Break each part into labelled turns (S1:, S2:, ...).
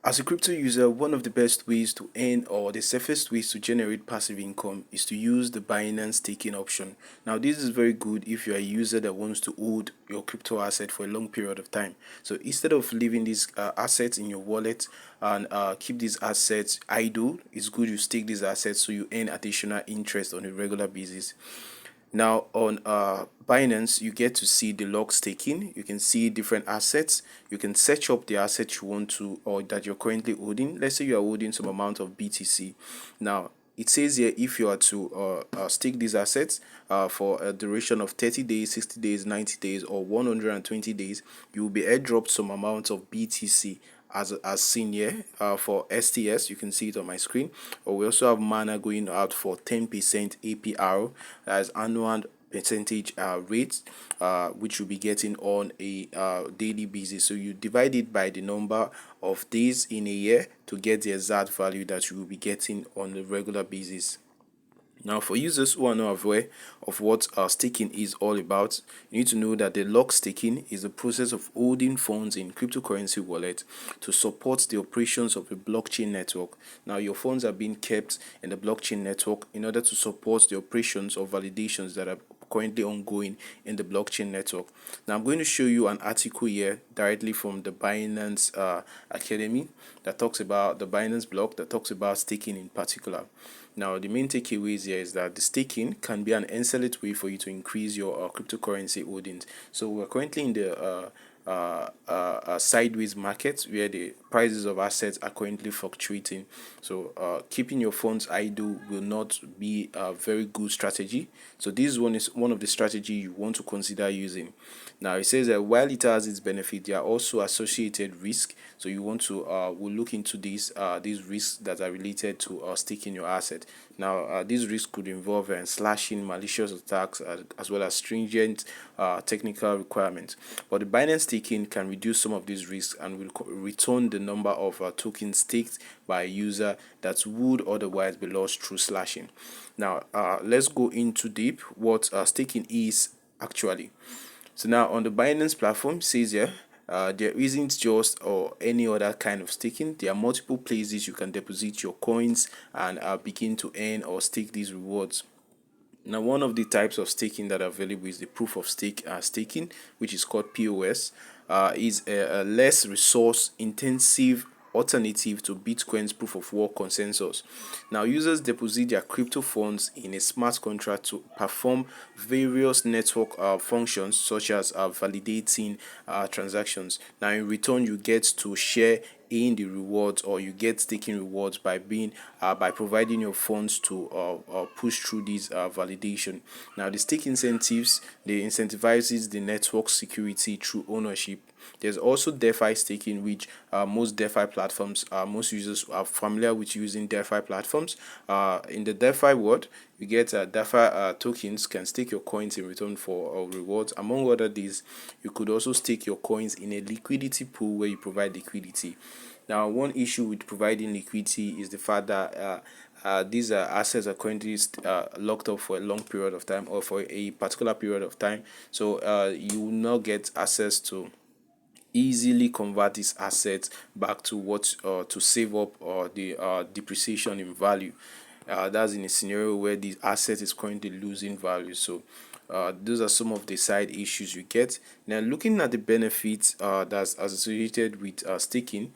S1: As a crypto user, one of the best ways to earn or the safest ways to generate passive income is to use the Binance staking option. Now, this is very good if you are a user that wants to hold your crypto asset for a long period of time. So instead of leaving these assets in your wallet and keep these assets idle, it's good you stake these assets so you earn additional interest on a regular basis. Now on Binance, you get to see the log staking. You can see different assets. You can search up the asset you want to or that you're currently holding. Let's say you are holding some amount of BTC. Now it says here if you are to stake these assets for a duration of 30 days, 60 days, 90 days, or 120 days, you will be airdropped some amount of BTC as seen here for STS. You can see it on my screen. Or we also have Mana going out for 10% APR, as annual percentage rate, which you'll be getting on a daily basis. So you divide it by the number of days in a year to get the exact value that you will be getting on a regular basis. Now, for users who are not aware of what staking is all about, you need to know that the lock staking is the process of holding funds in cryptocurrency wallet to support the operations of a blockchain network. Now, your funds are being kept in the blockchain network in order to support the operations or validations that are currently ongoing in the blockchain network. Now, I'm going to show you an article here directly from the Binance Academy that talks about the Binance blog that talks about staking in particular. Now, the main takeaways here is that the staking can be an excellent way for you to increase your cryptocurrency holdings. So we're currently in the sideways market where the prices of assets are currently fluctuating. So keeping your funds idle will not be a very good strategy. So this one is one of the strategy you want to consider using. Now it says that while it has its benefit, there are also associated risk. So you want to will look into these risks that are related to staking your asset. Now these risks could involve slashing, malicious attacks, as well as stringent technical requirements. But the Binance staking can reduce some of these risks and will return the number of tokens staked by a user that would otherwise be lost through slashing. Now, let's go into deep what staking is actually. So now on the Binance platform, it says here, there isn't just or any other kind of staking. There are multiple places you can deposit your coins and begin to earn or stake these rewards. Now, one of the types of staking that are available is the proof of stake staking, which is called PoS. Is a less resource intensive alternative to Bitcoin's proof of work consensus. Now, users deposit their crypto funds in a smart contract to perform various network functions such as validating transactions. Now, in return, you get to share in the rewards, or you get staking rewards by being by providing your funds to push through these validation. Now the stake incentives, they incentivizes the network security through ownership. There's also DeFi staking, which most DeFi platforms, most users are familiar with using DeFi platforms. In the DeFi world, you get DeFi tokens can stake your coins in return for rewards. Among other these, you could also stake your coins in a liquidity pool where you provide liquidity. Now, one issue with providing liquidity is the fact that these assets are currently locked up for a long period of time or for a particular period of time. So you will not get access to easily convert these assets back to what to save up or the depreciation in value. That's in a scenario where the asset is currently losing value. So those are some of the side issues you get. Now, looking at the benefits that's associated with staking,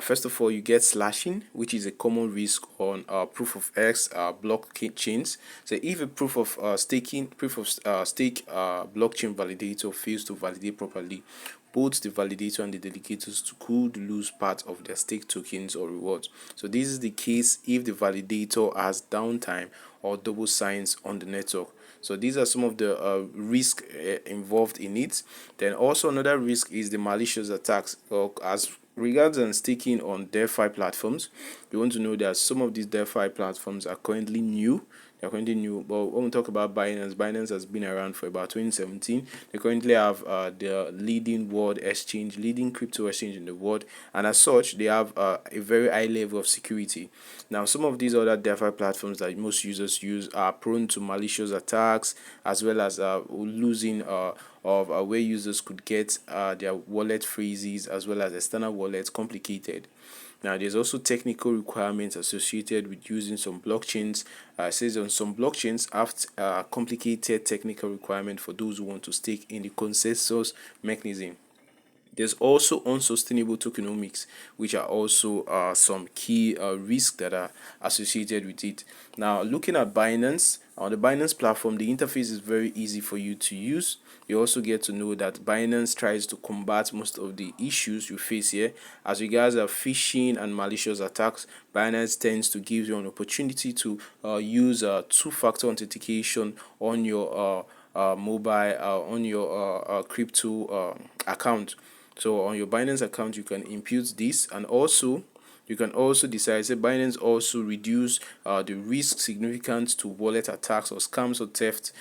S1: first of all, you get slashing, which is a common risk on proof of X blockchains. So, if a proof of stake blockchain validator fails to validate properly, both the validator and the delegators could lose part of their stake tokens or rewards. So this is the case if the validator has downtime or double signs on the network. So these are some of the risks involved in it. Then also another risk is the malicious attacks. As regards and staking on DeFi platforms, you want to know that some of these DeFi platforms are currently new. They're currently new, but when we talk about Binance has been around for about 2017. They currently have the leading leading crypto exchange in the world, and as such, they have a very high level of security. Now, some of these other DeFi platforms that most users use are prone to malicious attacks, as well as losing of where users could get their wallet phrases as well as external wallets complicated. Now, there's also technical requirements associated with using some blockchains. It says on some blockchains have complicated technical requirement for those who want to stake in the consensus mechanism. There's also unsustainable tokenomics, which are also some key risks that are associated with it. Now, looking at Binance, on the Binance platform, the interface is very easy for you to use. You also get to know that Binance tries to combat most of the issues you face here. As regards phishing and malicious attacks, Binance tends to give you an opportunity to use two-factor authentication on your mobile, on your crypto account. So on your Binance account, you can impute this, and also you can also decide. Say Binance also reduce the risk significant to wallet attacks or scams or theft,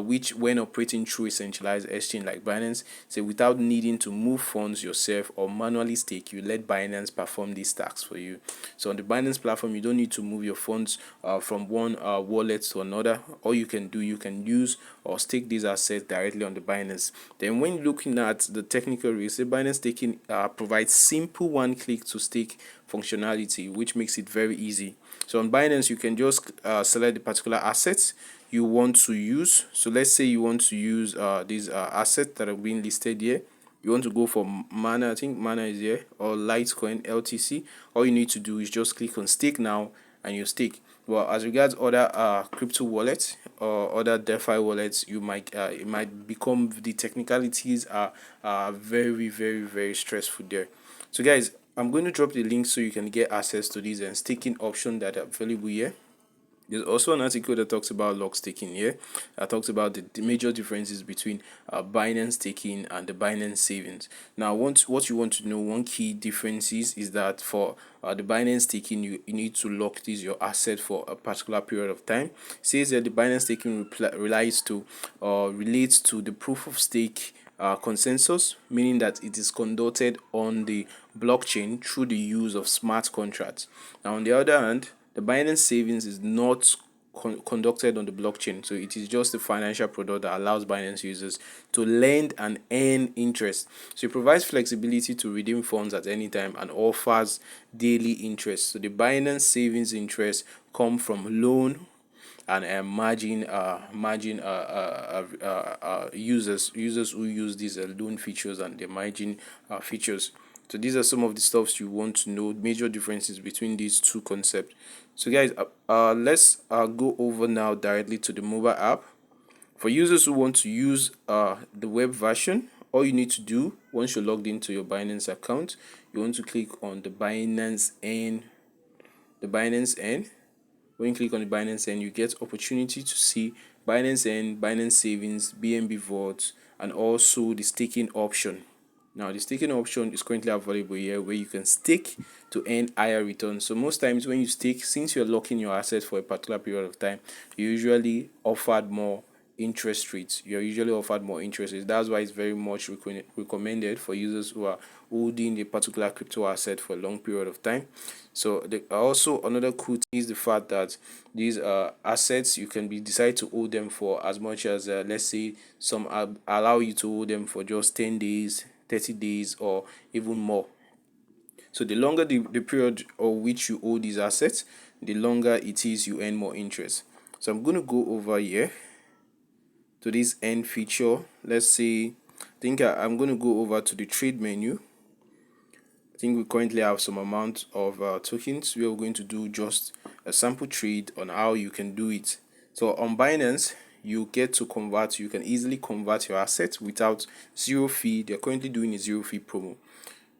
S1: which when operating through a centralized exchange like Binance, say without needing to move funds yourself or manually stake, you let Binance perform these tasks for you. So on the Binance platform, you don't need to move your funds from one wallet to another. All you can do, you can use or stake these assets directly on the Binance. Then when looking at the technical risk, Binance staking provides simple one-click to stake functionality, which makes it very easy. So on Binance, you can just select the particular assets you want to use. So let's say you want to use these assets that are being listed here. You want to go for Mana, I think Mana is here, or Litecoin, LTC. All you need to do is just click on stake now and you stake. Well, as regards other crypto wallets or other DeFi wallets, you might it might become, the technicalities are very, very, very stressful there. So guys, I'm going to drop the link so you can get access to these and staking options that are available here. There's also an article that talks about log staking here. That talks about the major differences between Binance staking and the Binance savings. Now, what you want to know, one key difference is that for the Binance staking, you need to lock your asset for a particular period of time. It says that the Binance staking relates to the proof of stake consensus, meaning that it is conducted on the blockchain through the use of smart contracts. Now, on the other hand, the Binance savings is not conducted on the blockchain, so it is just a financial product that allows Binance users to lend and earn interest. So it provides flexibility to redeem funds at any time and offers daily interest. So the Binance savings interest come from loan and users who use these loan features and the margin features. So these are some of the stuffs you want to know, major differences between these two concepts. So guys, let's go over now directly to the mobile app. For users who want to use the web version, all you need to do once you're logged into your Binance account, you want to click on the Binance N. When you click on the Binance N, you get opportunity to see Binance N, Binance Savings, BNB Vault, and also the staking option. Now, the staking option is currently available here, where you can stake to earn higher returns. So most times when you stake, since you're locking your assets for a particular period of time, you're usually offered more interest rates. That's why it's very much recommended for users who are holding a particular crypto asset for a long period of time. So also another cool thing is the fact that these assets, you can decide to hold them for as much as let's say some allow you to hold them for just 10 days, 30 days, or even more. So the longer the period of which you hold these assets, the longer it is you earn more interest. So I'm going to go over here to this end feature. Let's say, I'm going to go over to the trade menu. I think we currently have some amount of tokens. We are going to do just a sample trade on how you can do it. So on Binance, you can easily convert your assets without zero fee. They're currently doing a zero fee promo.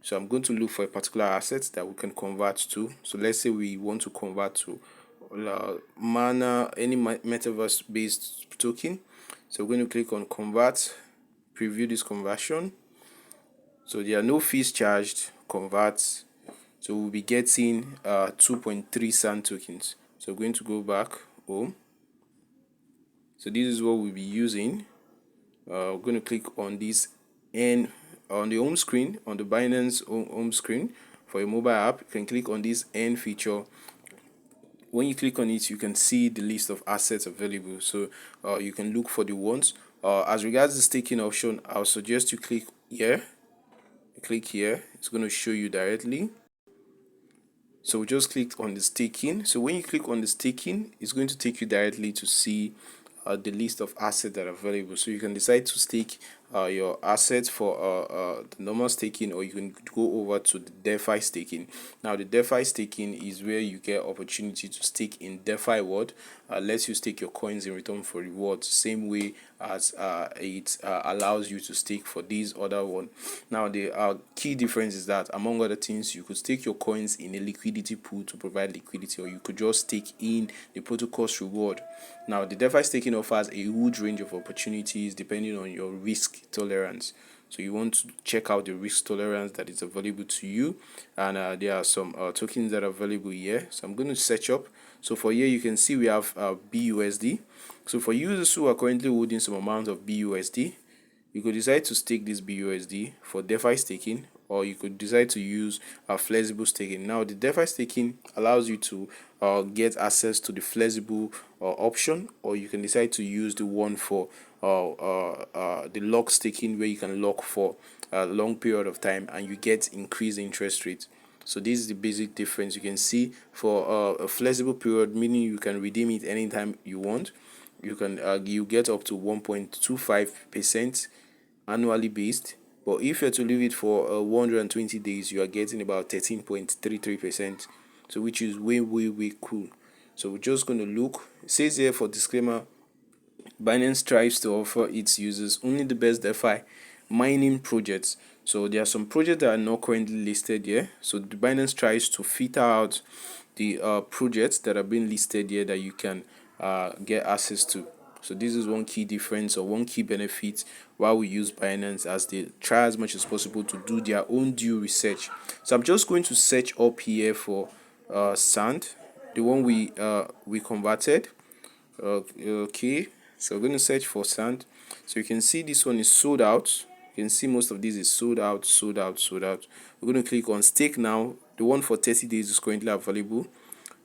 S1: So I'm going to look for a particular asset that we can convert to. So let's say we want to convert to Mana, any metaverse based token. So we're going to click on convert, preview this conversion. So there are no fees charged, convert. So we'll be getting 2.3 SAN tokens. So we're going to go back home. So this is what we'll be using. We're going to click on this and on the home screen, on the Binance home screen for a mobile app. You can click on this end feature. When you click on it, you can see the list of assets available. So you can look for the ones As regards the staking option, I'll suggest you click here. Click here, it's going to show you directly. So we just click on the staking. So when you click on the staking, it's going to take you directly to see the list of assets that are available. So you can decide to stake your assets for the normal staking, or you can go over to the DeFi staking. Now the DeFi staking is where you get opportunity to stake in DeFi world. Lets you stake your coins in return for rewards, same way as it allows you to stake for these other one. Now the key difference is that, among other things, you could stake your coins in a liquidity pool to provide liquidity, or you could just stake in the protocol's reward. Now the DeFi staking offers a huge range of opportunities depending on your risk tolerance. So you want to check out the risk tolerance that is available to you, and there are some tokens that are available here. So I'm going to search up. So for here you can see we have BUSD. So for users who are currently holding some amount of BUSD, you could decide to stake this BUSD for DeFi staking, or you could decide to use flexible staking. Now the DeFi staking allows you to get access to the flexible option, or you can decide to use the one for the lock staking, where you can lock for a long period of time and you get increased interest rate. So this is the basic difference. You can see for a flexible period, meaning you can redeem it anytime you want. You get up to 1.25% annually based, but if you're to leave it for 120 days, you are getting about 13.33%. So which is way cool. So we're just going to look. It says here, for disclaimer, Binance strives to offer its users only the best DeFi mining projects. So there are some projects that are not currently listed here. So the Binance tries to filter out the projects that are being listed here that you can get access to. So this is one key difference, or one key benefit why we use Binance, as they try as much as possible to do their own due research. So I'm just going to search up here for Sand, the one we converted. Okay, so we're going to search for Sand. So you can see this one is sold out. You can see most of these is sold out. We're going to click on stake now. The one for 30 days is currently available.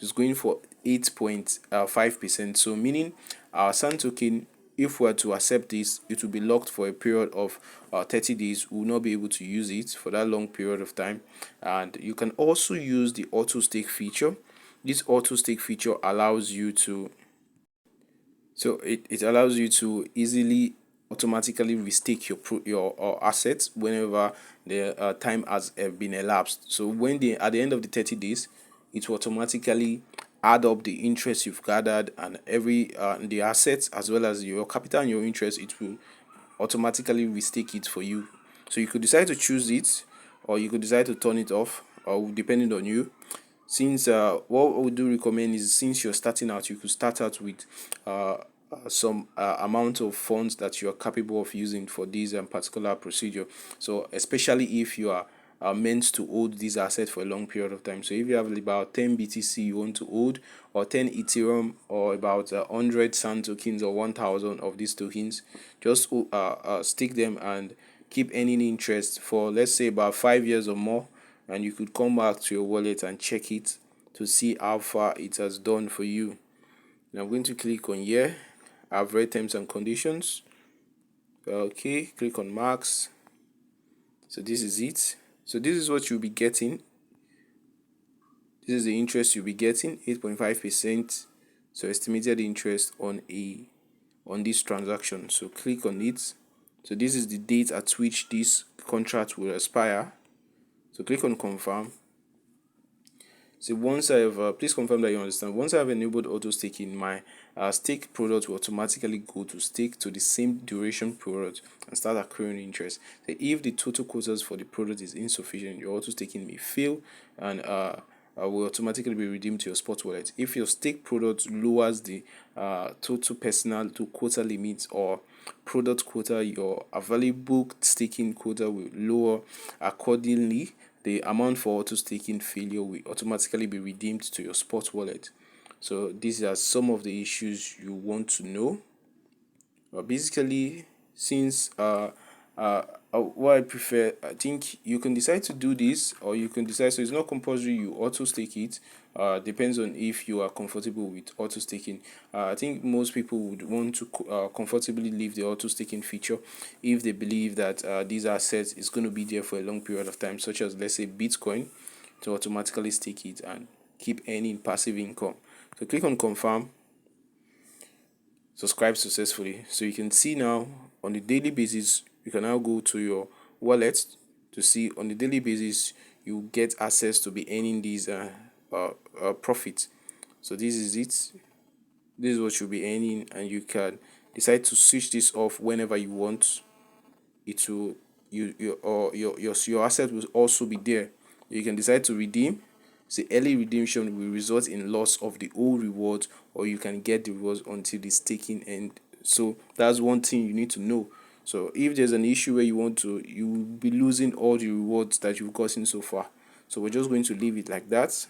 S1: It's going for 8.5%. So meaning our Sand token, if we were to accept this, it will be locked for a period of 30 days. We will not be able to use it for that long period of time. And you can also use the auto stake feature. This auto stake feature allows you to it allows you to easily automatically restake your assets whenever the time has been elapsed. So when at the end of the 30 days, it will automatically add up the interest you've gathered, and every the assets as well as your capital and your interest. It will automatically restake it for you. So you could decide to choose it, or you could decide to turn it off, or depending on you. Since what we do recommend is, since you're starting out, you could start out with some amount of funds that you are capable of using for this particular procedure. So especially if you are meant to hold these assets for a long period of time. So if you have about 10 BTC you want to hold, or 10 Ethereum, or about 100 Sand tokens, or 1000 of these tokens, just stake them and keep earning interest for, let's say, about 5 years or more, and you could come back to your wallet and check it to see how far it has done for you. Now I'm going to click on here. I've read terms and conditions. Okay, click on max. So this is it. So this is what you'll be getting. This is the interest you'll be getting, 8.5%. So estimated interest on this transaction. So click on it. So this is the date at which this contract will expire. So click on confirm. So once I have, please confirm that you understand. Once I have enabled auto staking, my stake product will automatically go to stake to the same duration product and start accruing interest. So if the total quotas for the product is insufficient, your auto staking may fail and will automatically be redeemed to your spot wallet. If your stake product lowers the total personal to quota limit or product quota, your available staking quota will lower accordingly. The amount for auto staking failure will automatically be redeemed to your spot wallet. So these are some of the issues you want to know. Basically, since What I prefer, I think you can decide to do this, or you can decide, so it's not compulsory you auto stake it. Depends on if you are comfortable with auto staking. I think most people would want to comfortably leave the auto staking feature if they believe that these assets is going to be there for a long period of time, such as let's say Bitcoin, to automatically stake it and keep earning passive income. So click on confirm, subscribe successfully. So you can see now on a daily basis, you can now go to your wallet to see on a daily basis you get access to be earning these profits. So this is it. This is what you'll be earning, and you can decide to switch this off whenever you want. It will your asset will also be there. You can decide to redeem. So early redemption will result in loss of the old rewards, or you can get the rewards until the staking end. So that's one thing you need to know. So if there's an issue where you will be losing all the rewards that you've gotten so far. So we're just going to leave it like that.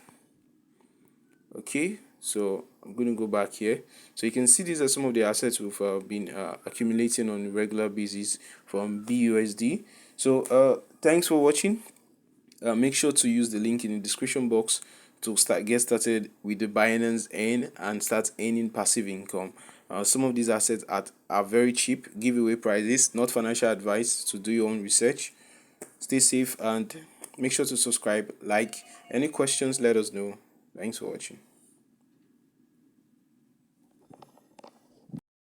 S1: Okay, so I'm going to go back here. So you can see these are some of the assets we've been accumulating on a regular basis from BUSD. So thanks for watching. Make sure to use the link in the description box to get started with the Binance Earn and start earning passive income. Some of these assets are very cheap, giveaway prices, not financial advice. To do your own research. Stay safe and make sure to subscribe, like. Any questions, let us know. Thanks for watching.